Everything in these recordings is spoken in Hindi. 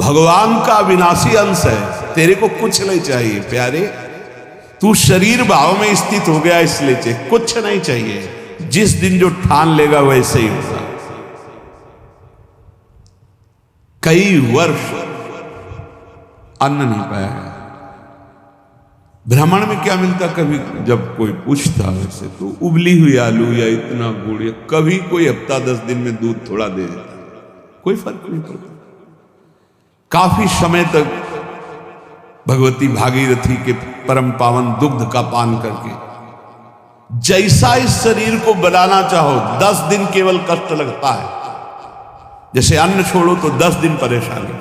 भगवान का अविनाशी अंश है, तेरे को कुछ नहीं चाहिए प्यारे। तू शरीर भाव में स्थित हो गया इसलिए चाहिए, कुछ नहीं चाहिए। जिस दिन जो ठान लेगा वैसे ही होगा। कई वर्ष अन्न नहीं पाया। भ्रमण में क्या मिलता, कभी जब कोई पूछता वैसे तो उबली हुई आलू या इतना गुड़, या कभी कोई हफ्ता 10 दिन में दूध थोड़ा दे देता, कोई फर्क नहीं पड़ता। काफी समय तक भगवती भागीरथी के परम पावन दुग्ध का पान करके जैसा इस शरीर को बनाना चाहो 10 दिन केवल कष्ट लगता है। जैसे अन्न छोड़ो तो 10 दिन परेशानी,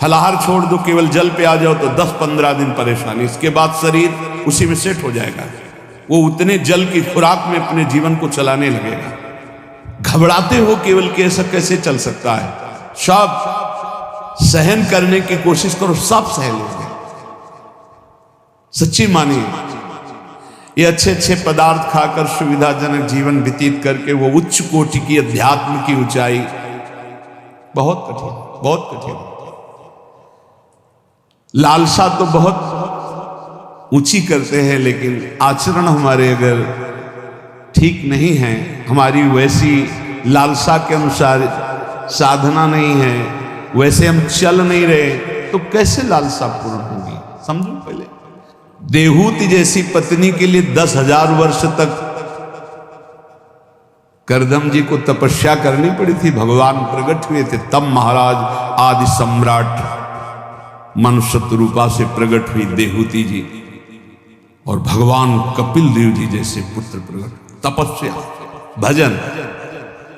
फलाहार छोड़ दो, केवल जल पे आ जाओ तो 10-15 दिन परेशानी, इसके बाद शरीर उसी में सेट हो जाएगा। वो उतने जल की खुराक में अपने जीवन को चलाने लगेगा। घबराते हो केवल कि ऐसा कैसे चल सकता है। सब सहन करने की कोशिश करो, सब सह लोगे। सच्ची मानिए, ये अच्छे अच्छे पदार्थ खाकर सुविधाजनक जीवन व्यतीत करके वो उच्च कोटि की अध्यात्म की ऊंचाई बहुत कठिन, बहुत कठिन। लालसा तो बहुत ऊंची करते हैं, लेकिन आचरण हमारे अगर ठीक नहीं है, हमारी वैसी लालसा के अनुसार साधना नहीं है, वैसे हम चल नहीं रहे, तो कैसे लालसा पूर्ण होगी। समझो पहले, देहूति जैसी पत्नी के लिए 10,000 वर्ष तक करदम जी को तपस्या करनी पड़ी थी। भगवान प्रकट हुए थे तब महाराज आदि सम्राट मनुष्य रूपा से प्रकट हुई देहूति जी, और भगवान कपिल देव जी जैसे पुत्र प्रकट। तपस्या, भजन।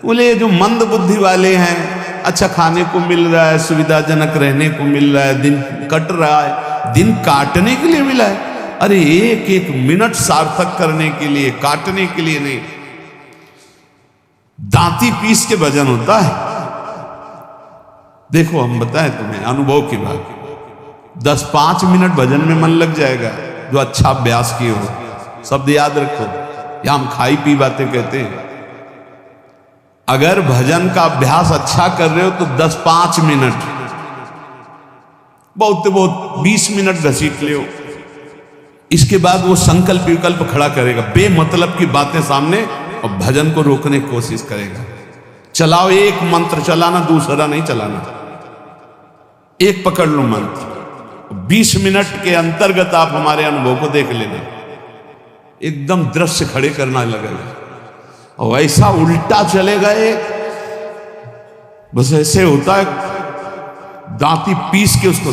बोले ये जो मंद बुद्धि वाले हैं, अच्छा खाने को मिल रहा है, सुविधाजनक रहने को मिल रहा है, दिन कट रहा है, दिन काटने के लिए मिला है। अरे एक एक मिनट सार्थक करने के लिए, काटने के लिए नहीं। दांती पीस के भजन होता है। देखो हम बताएं तुम्हें अनुभव की बात, 10-5 मिनट भजन में मन लग जाएगा जो अच्छा अभ्यास किए हो। शब्द याद रखो, या हम खाई पी बातें कहते हैं। अगर भजन का अभ्यास अच्छा कर रहे हो तो 10-5 मिनट, बहुत तो बहुत 20 मिनट घसीट ले हो। इसके बाद वो संकल्प विकल्प खड़ा करेगा, बेमतलब की बातें सामने, और भजन को रोकने की कोशिश करेगा। चलाओ, एक मंत्र चलाना, दूसरा नहीं चलाना, एक पकड़ लो मंत्र। 20 मिनट के अंतर्गत आप हमारे अनुभव को देख लेना, एकदम दृश्य खड़े करना लगेगा। और ऐसा उल्टा चलेगा, बस ऐसे होता है, दांती पीस के उसको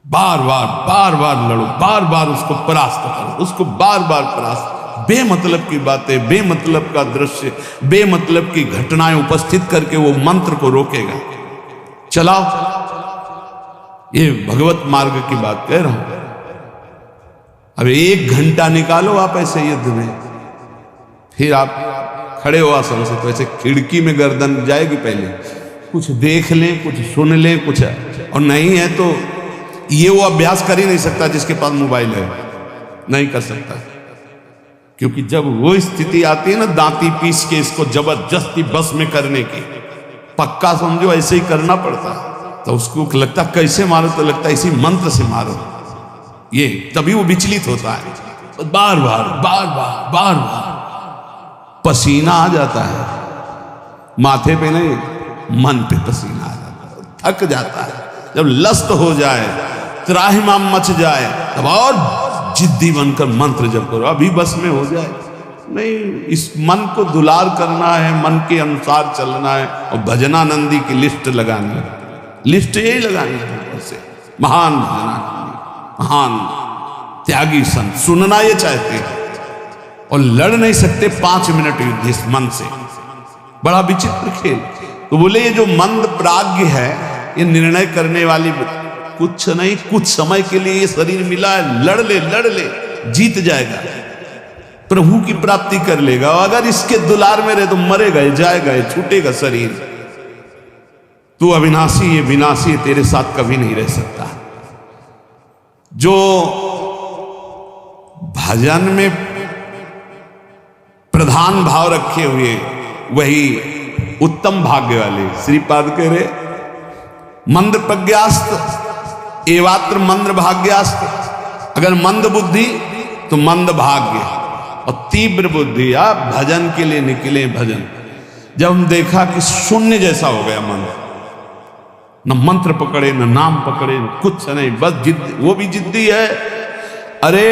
बार बार लड़ो, बार बार उसको परास्त करो, उसको बार बार परास्त। बेमतलब की बातें, बेमतलब का दृश्य, बेमतलब की घटनाएं उपस्थित करके वो मंत्र को रोकेगा। चलाओ, ये भगवत मार्ग की बात कह रहा हूं। अब 1 घंटा निकालो आप ऐसे युद्ध में, फिर आप खड़े हो आसन से, तो ऐसे खिड़की में गर्दन जाएगी। पहले कुछ देख लें, कुछ सुन लें, कुछ, और नहीं है तो ये वो अभ्यास कर ही नहीं सकता जिसके पास मोबाइल है, नहीं कर सकता। क्योंकि जब वो स्थिति आती है ना, दांती पीस के इसको जबरदस्ती बस में करने की, पक्का समझो ऐसे ही करना पड़ता है। तो उसको लगता कैसे मारो, तो लगता है इसी मंत्र से मारो, ये तभी वो विचलित होता है। तो बार बार पसीना आ जाता है, माथे पे नहीं, मन पे पसीना आ जाता है, थक जाता है। जब लस्त हो जाए, त्राहिमाम मच जाए, तब और जिद्दी बनकर मंत्र जप करो, अभी बस में हो जाए। नहीं, इस मन को दुलार करना है, मन के अनुसार चलना है, और भजनानंदी की लिस्ट लगानी है। लिस्ट यही लगानी है से महान भजनानंदी, महान त्यागी संत, सुनना ये चाहते हैं और लड़ नहीं सकते 5 मिनट युद्ध इस मन से। बड़ा विचित्र खेल। तो बोले ये जो मंद प्राज्ञ है, ये निर्णय करने वाली कुछ नहीं, कुछ समय के लिए ये शरीर मिला है, लड़ ले, जीत जाएगा, प्रभु की प्राप्ति कर लेगा। और अगर इसके दुलार में रहे तो मरेगा, जाएगा, छूटेगा शरीर। तू अविनाशी है, विनाशी है, तेरे साथ कभी नहीं रह सकता। जो भजन में प्रधान भाव रखे हुए, वही उत्तम भाग्य वाले। श्रीपाद कह रहे मंद प्रज्ञास्त एवात्र मंद भाग्यास्त, अगर मंद बुद्धि तो मंद भाग्य, और तीव्र बुद्धि आप भजन के लिए निकले। भजन जब हम देखा कि शून्य जैसा हो गया मन, न मंत्र पकड़े न नाम पकड़े न कुछ नहीं, बस जिद, वो भी जिद्दी है। अरे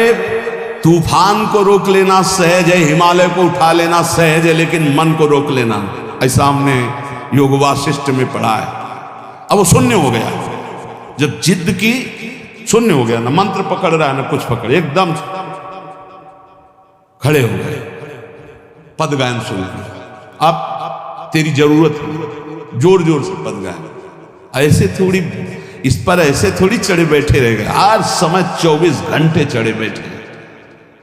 तूफान को रोक लेना सहज है, हिमालय को उठा लेना सहज है, लेकिन मन को रोक लेना, ऐसा हमने योग वासिष्ठ में पढ़ा है। अब वो शून्य हो गया, जब जिद की शून्य हो गया, ना मंत्र पकड़ रहा है ना कुछ पकड़, एकदम खड़े हो गए, पद गायन शुरू किया। अब तेरी जरूरत है, जोर जोर से पद गायन। ऐसे थोड़ी इस पर ऐसे थोड़ी चढ़े बैठे रह गए, हर समय 24 घंटे चढ़े बैठे।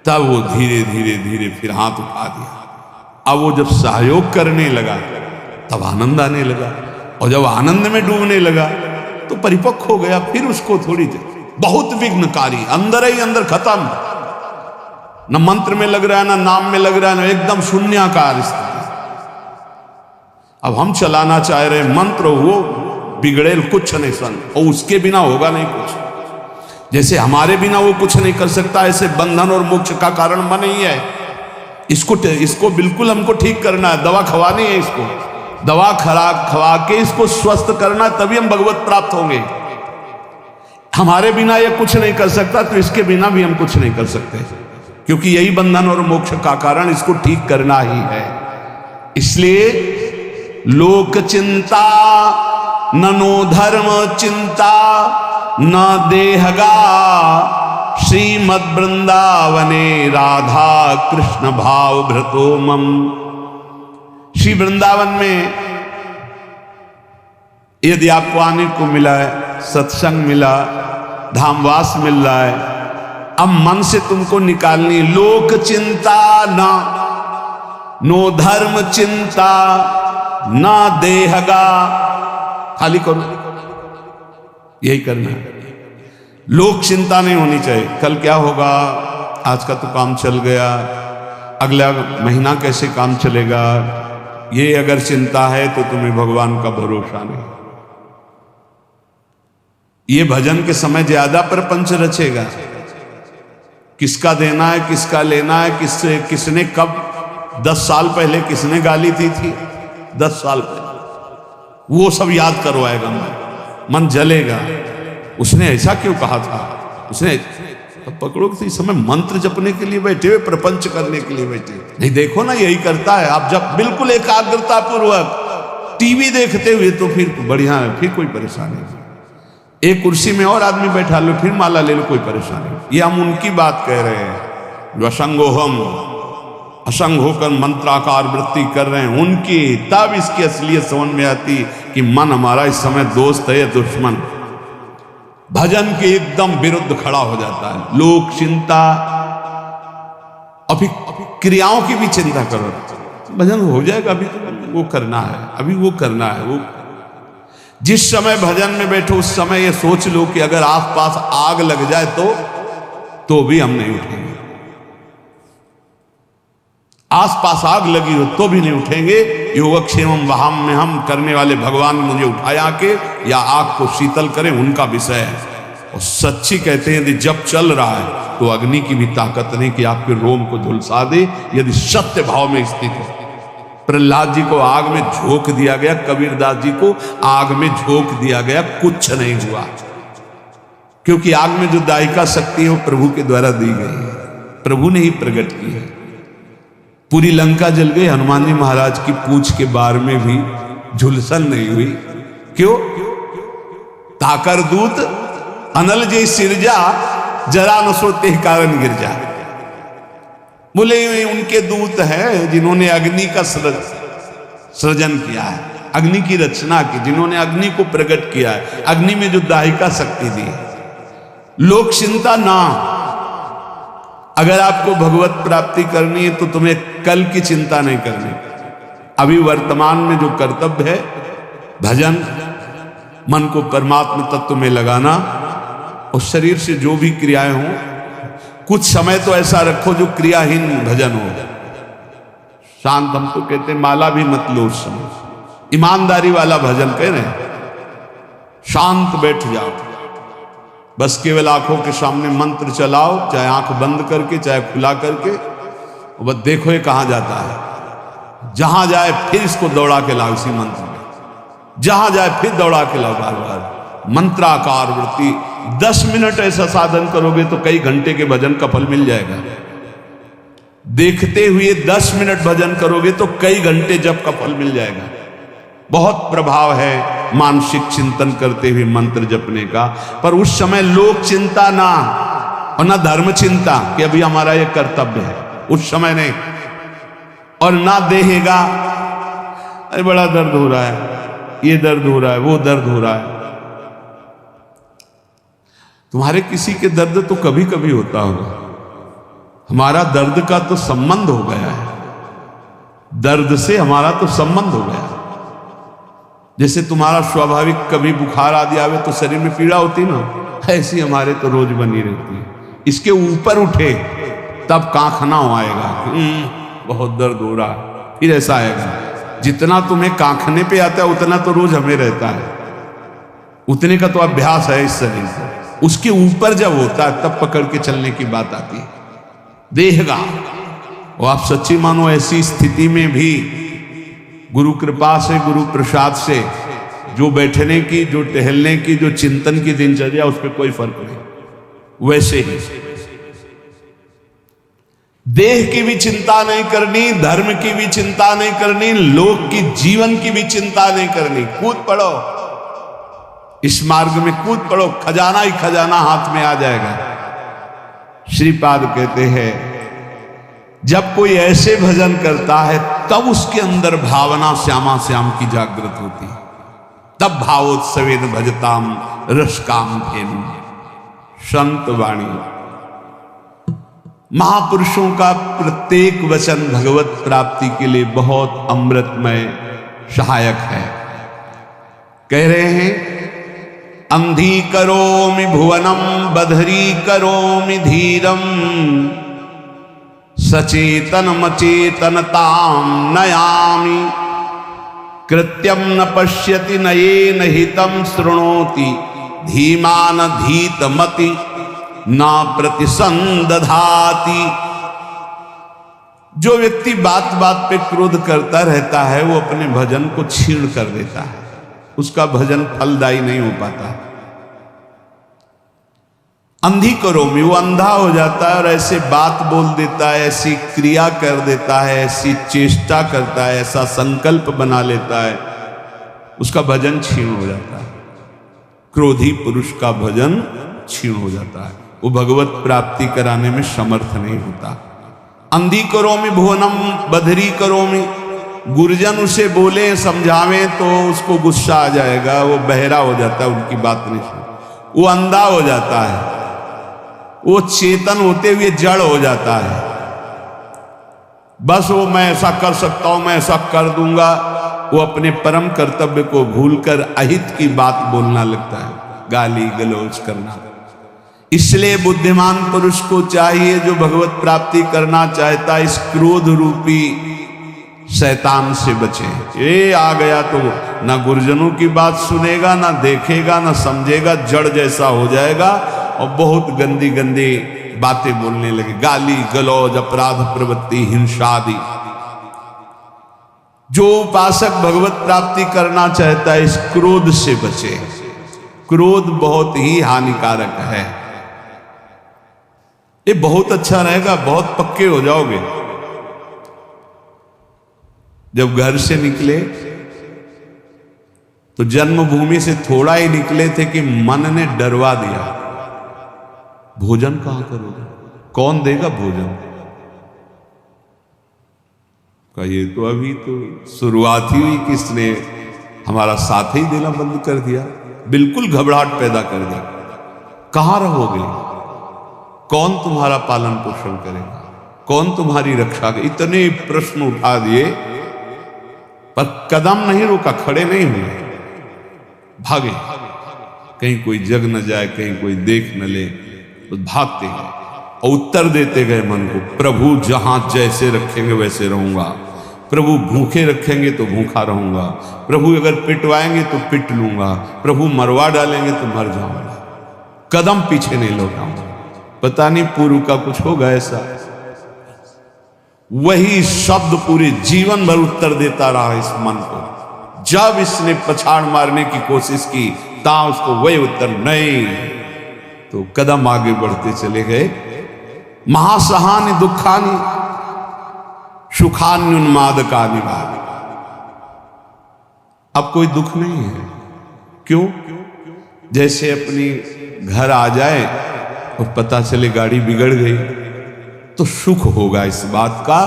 तब वो धीरे धीरे धीरे फिर हाथ उठा दिया। अब वो जब सहयोग करने लगा तब आनंद आने लगा, और जब आनंद में डूबने लगा तो परिपक्व हो गया। फिर उसको थोड़ी देर बहुत विघ्नकारी, अंदर ही अंदर खत्म, न मंत्र में लग रहा है, ना नाम में लग रहा है, ना एकदम शून्याकार स्थिति। अब हम चलाना चाह रहे मंत्र, वो बिगड़ेल कुछ नहीं सन, और उसके बिना होगा नहीं कुछ। जैसे हमारे बिना वो कुछ नहीं कर सकता, ऐसे बंधन और मोक्ष का कारण मन ही है। इसको बिल्कुल हमको ठीक करना है, दवा खवानी है, इसको दवा खवा के इसको स्वस्थ करना, तभी हम भगवत प्राप्त होंगे। हमारे बिना ये कुछ नहीं कर सकता, तो इसके बिना भी हम कुछ नहीं कर सकते, क्योंकि यही बंधन और मोक्ष का कारण, इसको ठीक करना ही है। इसलिए लोक चिंता ननो धर्म चिंता न देहगा, श्रीमद् वृंदावने राधा कृष्ण भाव भ्रतो मम। श्री वृंदावन में यदि आपको आने को मिला है, सत्संग मिला, धामवास मिल रहा है, अब मन से तुमको निकालनी लोक चिंता ना, नो धर्म चिंता ना देहगा, खाली करो, यही करना है। लोक चिंता नहीं होनी चाहिए, कल क्या होगा, आज का तो काम चल गया, अगला महीना कैसे काम चलेगा, ये अगर चिंता है तो तुम्हें भगवान का भरोसा नहीं। ये भजन के समय ज्यादा प्रपंच रचेगा, किसका देना है, किसका लेना है, किसने कब 10 साल पहले किसने गाली दी थी, 10 साल पहले, वो सब याद करवाएगा। मन जलेगा, उसने ऐसा क्यों कहा था, उसने पकड़ो कि इस समय मंत्र जपने के लिए बैठे हुए, प्रपंच करने के लिए बैठे नहीं। देखो ना, यही करता है। आप जब बिल्कुल एकाग्रता पूर्वक टीवी देखते हुए तो फिर बढ़िया है, फिर कोई परेशानी नहीं। एक कुर्सी में और आदमी बैठा लो, फिर माला ले लो, कोई परेशानी नहीं। ये हम उनकी बात कह रहे हैं जो असंगोहम असंग होकर मंत्राकार वृत्ति कर रहे हैं, उनकी। तब इसकी असलियत समझ में आती कि मन हमारा इस समय दोस्त है या दुश्मन। भजन के एकदम विरुद्ध खड़ा हो जाता है। लोक चिंता, अभी क्रियाओं की भी चिंता करो, भजन हो जाएगा, अभी तो वो करना है, अभी वो करना है। वो जिस समय भजन में बैठो उस समय ये सोच लो कि अगर आसपास आग लग जाए तो भी हम नहीं उठेंगे। आसपास आग लगी हो तो भी नहीं उठेंगे। योगक्षेमम वहां में हम करने वाले भगवान मुझे उठाया के या आग को शीतल करें, उनका विषय है। और सच्ची कहते हैं यदि जब चल रहा है तो अग्नि की भी ताकत नहीं कि आपके रोम को झुलसा दे, यदि सत्य भाव में स्थित है। प्रहलाद जी को आग में झोंक दिया गया, कबीरदास जी को आग में झोंक दिया गया, कुछ नहीं हुआ, क्योंकि आग में जो दायिका शक्ति है वो प्रभु के द्वारा दी गई है, प्रभु ने ही प्रकट की है। पूरी लंका जल गई, हनुमान जी महाराज की पूंछ के बार में भी झुलसन नहीं हुई। क्यों? ताकर दूत अनल जे सिरजा, जरा न सोते कारण गिरजा। बोले उनके दूत हैं जिन्होंने अग्नि का सृजन किया है, अग्नि की रचना की, जिन्होंने अग्नि को प्रकट किया है, अग्नि में जो दाहिका शक्ति दी है। लोक चिंता ना, अगर आपको भगवत प्राप्ति करनी है तो तुम्हें कल की चिंता नहीं करनी। अभी वर्तमान में जो कर्तव्य है, भजन, मन को परमात्मा तत्व में लगाना, और शरीर से जो भी क्रियाएं हों, कुछ समय तो ऐसा रखो जो क्रियाहीन भजन हो। शांत, हम तो कहते हैं माला भी मत लो उस समय, ईमानदारी वाला भजन कह रहे हैं। शांत बैठ जाओ, बस केवल आंखों के सामने मंत्र चलाओ, चाहे आंख बंद करके चाहे खुला करके, बस देखो ये कहां जाता है। जहां जाए फिर इसको दौड़ा के लाओ, इसी मंत्र में जहां जाए फिर दौड़ा के लाओ, बार बार मंत्राकार वृत्ति। 10 मिनट ऐसा साधन करोगे तो कई घंटे के भजन का फल मिल जाएगा। देखते हुए 10 मिनट भजन करोगे तो कई घंटे जप का फल मिल जाएगा। बहुत प्रभाव है मानसिक चिंतन करते हुए मंत्र जपने का। पर उस समय लोक चिंता ना, और ना धर्म चिंता कि अभी हमारा ये कर्तव्य है, उस समय नहीं। और ना देहेगा, अरे बड़ा दर्द हो रहा है, ये दर्द हो रहा है, वो दर्द हो रहा है। तुम्हारे किसी के दर्द तो कभी कभी होता होगा, हमारा दर्द का तो संबंध हो गया है, दर्द से हमारा तो संबंध हो गया है। जैसे तुम्हारा स्वाभाविक कभी बुखार आदि आवे तो शरीर में पीड़ा होती ना, ऐसी हमारे तो रोज बनी रहती है। इसके ऊपर उठे तब कांखना आएगा, बहुत दर्द हो रहा है, फिर ऐसा आएगा। जितना तुम्हें कांखने पे आता है उतना तो रोज हमें रहता है, उतने का तो अभ्यास है इस शरीर से। उसके ऊपर जब होता है तब पकड़ के चलने की बात आती है। देहगा और आप सच्ची मानो, ऐसी स्थिति में भी गुरु कृपा से, गुरु प्रसाद से जो बैठने की, जो टहलने की, जो चिंतन की दिनचर्या, उस पर कोई फर्क नहीं। वैसे ही देह की भी चिंता नहीं करनी, धर्म की भी चिंता नहीं करनी, लोक की जीवन की भी चिंता नहीं करनी। कूद पड़ो, इस मार्ग में कूद पड़ो, खजाना ही खजाना हाथ में आ जाएगा। श्रीपाद कहते हैं जब कोई ऐसे भजन करता है तब उसके अंदर भावना श्यामा श्याम की जागृत होती है। तब भावोत्सवेन भजताम रस काम धेनु। संत वाणी, महापुरुषों का प्रत्येक वचन भगवत प्राप्ति के लिए बहुत अमृतमय सहायक है। कह रहे हैं अंधी करोमि भुवनम बधरी करोमि धीरम सचेतन मचेतनताम नयामि कृत्यम न पश्यति नयेन हितं शृणोति धीमान धीतमति न प्रतिसंदधाति। जो व्यक्ति बात बात पे क्रोध करता रहता है वो अपने भजन को छीण कर देता है, उसका भजन फलदायी नहीं हो पाता। अंधी करोमि, वो अंधा हो जाता है और ऐसे बात बोल देता है, ऐसी क्रिया कर देता है, ऐसी चेष्टा करता है, ऐसा संकल्प बना लेता है, उसका भजन क्षीण हो जाता है। क्रोधी पुरुष का भजन क्षीण हो जाता है, वो भगवत प्राप्ति कराने में समर्थ नहीं होता। अंधी करोमि भुवनम बधरी करोमि, गुरुजन उसे बोले समझावे तो उसको गुस्सा आ जाएगा, वो बहरा हो जाता है, उनकी बात नहीं सुन, वो अंधा हो जाता है, वो चेतन होते हुए जड़ हो जाता है। बस वो मैं ऐसा कर सकता हूं, मैं ऐसा कर दूंगा, वो अपने परम कर्तव्य को भूलकर अहित की बात बोलना लगता है, गाली गलौज करना। इसलिए बुद्धिमान पुरुष को चाहिए, जो भगवत प्राप्ति करना चाहता है, इस क्रोध रूपी शैतान से बचे। ये आ गया तो ना गुरुजनों की बात सुनेगा, ना देखेगा, ना समझेगा, जड़ जैसा हो जाएगा और बहुत गंदी गंदी बातें बोलने लगे, गाली गलौज, अपराध प्रवृत्ति, हिंसा आदि। जो उपासक भगवत प्राप्ति करना चाहता है इस क्रोध से बचे। क्रोध बहुत ही हानिकारक है। ये बहुत अच्छा रहेगा, बहुत पक्के हो जाओगे। जब घर से निकले तो जन्मभूमि से थोड़ा ही निकले थे कि मन ने डरवा दिया, भोजन कहां करोगे, कौन देगा भोजन का। ये तो अभी तो शुरुआत ही हुई, किसने हमारा साथ ही देना बंद कर दिया, बिल्कुल घबराहट पैदा कर दिया। कहां रहोगे, कौन तुम्हारा पालन पोषण करेगा, कौन तुम्हारी रक्षा करेगा। इतने प्रश्न उठा दिए पर कदम नहीं रोका, खड़े नहीं हुए, भागे। कहीं कोई जग न जाए, कहीं कोई देख न ले, तो भागते गए और उत्तर देते गए मन को, प्रभु जहां जैसे रखेंगे वैसे रहूंगा, प्रभु भूखे रखेंगे तो भूखा रहूंगा, प्रभु अगर पिटवाएंगे तो पिट लूंगा, प्रभु मरवा डालेंगे तो मर जाऊंगा, कदम पीछे नहीं लौटाऊंगा। पता नहीं पूर्व का कुछ होगा ऐसा। वही शब्द पूरे जीवन भर उत्तर देता रहा इस मन को। जब इसने पछाड़ मारने की कोशिश की ता उसको वही उत्तर नहीं, तो कदम आगे बढ़ते चले गए। महासहानि दुखानि सुखान्युन्मादकानि भावि। अब कोई दुख नहीं है। क्यों? जैसे अपनी घर आ जाए और पता चले गाड़ी बिगड़ गई तो सुख होगा इस बात का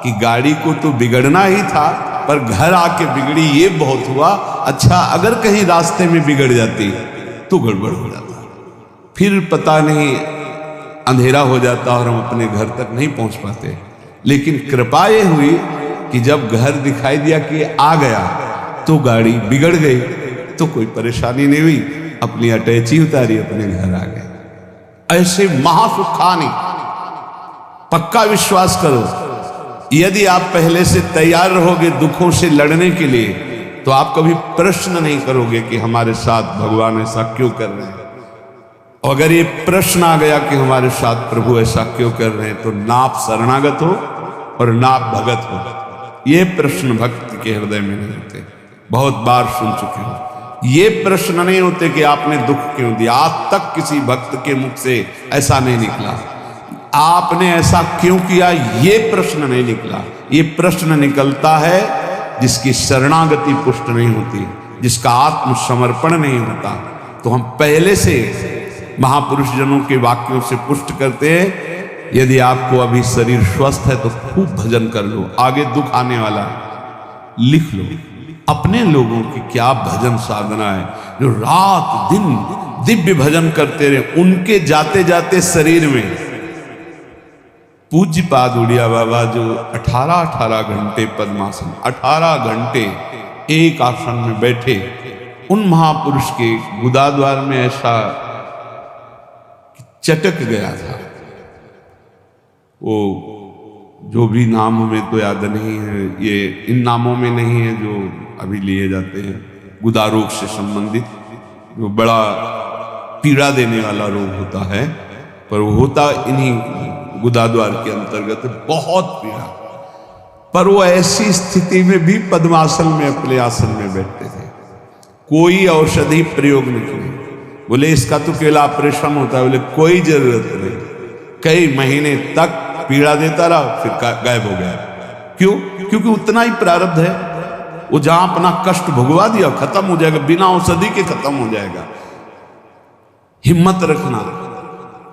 कि गाड़ी को तो बिगड़ना ही था, पर घर आके बिगड़ी ये बहुत हुआ। अच्छा, अगर कहीं रास्ते में बिगड़ जाती तो गड़बड़ हो जाता, फिर पता नहीं अंधेरा हो जाता और हम अपने घर तक नहीं पहुंच पाते। लेकिन कृपा ये हुई कि जब घर दिखाई दिया कि आ गया तो गाड़ी बिगड़ गई, तो कोई परेशानी नहीं हुई, अपनी अटैची उतारी, अपने घर आ गए। ऐसे महासुखानि, पक्का विश्वास करो, यदि आप पहले से तैयार रहोगे दुखों से लड़ने के लिए तो आप कभी प्रश्न नहीं करोगे कि हमारे साथ भगवान ऐसा क्यों कर रहे हैं। और अगर ये प्रश्न आ गया कि हमारे साथ प्रभु ऐसा क्यों कर रहे हैं, तो ना आप शरणागत हो और ना आप भगत हो। ये प्रश्न भक्त के हृदय में नहीं होते। बहुत बार सुन चुके हो। ये प्रश्न नहीं होते कि आपने दुख क्यों दिया। आज तक किसी भक्त के मुख से ऐसा नहीं निकला, आपने ऐसा क्यों किया, ये प्रश्न नहीं निकला। ये प्रश्न निकलता है जिसकी शरणागति पुष्ट नहीं होती, जिसका आत्मसमर्पण नहीं होता। तो हम पहले से महापुरुष जनों के वाक्यों से पुष्ट करते हैं। यदि आपको अभी शरीर स्वस्थ है तो खूब भजन कर लो, आगे दुख आने वाला है। लिख लो अपने लोगों की क्या भजन साधना है, जो रात दिन दिव्य भजन करते रहे। उनके जाते जाते शरीर में पूज्यपाद उड़िया बाबा जो 18 घंटे पद्मासन, 18 घंटे एक आसन में बैठे, उन महापुरुष के गुदाद्वार में ऐसा चटक गया था। वो जो भी नाम हमें तो याद नहीं है, ये इन नामों में नहीं है जो अभी लिए जाते हैं, गुदा रोग से संबंधित जो बड़ा पीड़ा देने वाला रोग होता है, पर वो होता इन्हीं गुदाद्वार के अंतर्गत बहुत पीड़ा। पर वो ऐसी स्थिति में भी पद्मासन में अपने आसन में बैठते थे, कोई औषधि प्रयोग नहीं किया। बोले इसका तो केवल ऑपरेशन होता है, बोले कोई जरूरत नहीं। कई महीने तक पीड़ा देता रहा, फिर गायब हो गया। क्यों? क्योंकि उतना ही प्रारब्ध है। वो जहां अपना कष्ट भुगवा दिया खत्म हो जाएगा, बिना औषधि के खत्म हो जाएगा। हिम्मत रखना।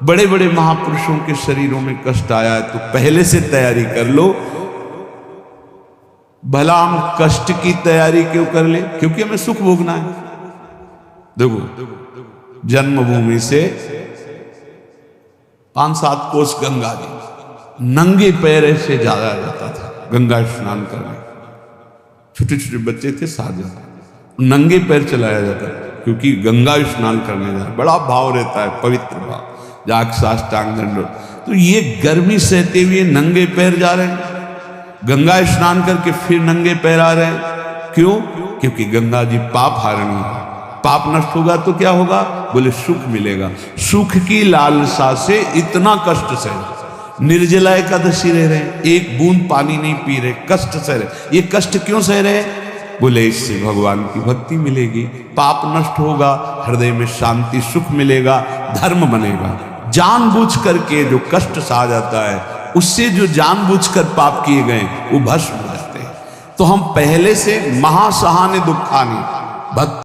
बड़े बड़े महापुरुषों के शरीरों में कष्ट आया है तो पहले से तैयारी कर लो। भला हम कष्ट की तैयारी क्यों कर ले? क्योंकि हमें सुख भोगना है। देखो, जन्मभूमि से 5-7 कोस गंगा जी, नंगे पैर से जाया जाता था गंगा स्नान करने। छोटे छोटे बच्चे थे, साजा नंगे पैर चलाया जाता था, क्योंकि गंगा स्नान करने जा, बड़ा भाव रहता है, पवित्र भाव, जाग साष्टांग दंडोत। तो ये गर्मी सहते हुए नंगे पैर जा रहे हैं, गंगा स्नान करके फिर नंगे पैर आ रहे हैं। क्यों? क्योंकि गंगा जी पाप हारणी है। पाप नष्ट होगा तो क्या होगा? बोले सुख मिलेगा। सुख की लालसा से इतना कष्ट सह, निर्जला एकादशी रह रहे, एक बूंद पानी नहीं पी रहे, कष्ट सह रहे। ये कष्ट क्यों सह रहे? बोले इससे भगवान की भक्ति मिलेगी, पाप नष्ट होगा, हृदय में शांति सुख मिलेगा, धर्म बनेगा। जानबूझ करके जो कष्ट सहा जाता है, उससे जो जानबूझकर पाप किए गए वो भस्म हो जाते हैं। तो हम पहले से महासहानि दुखानि भक्त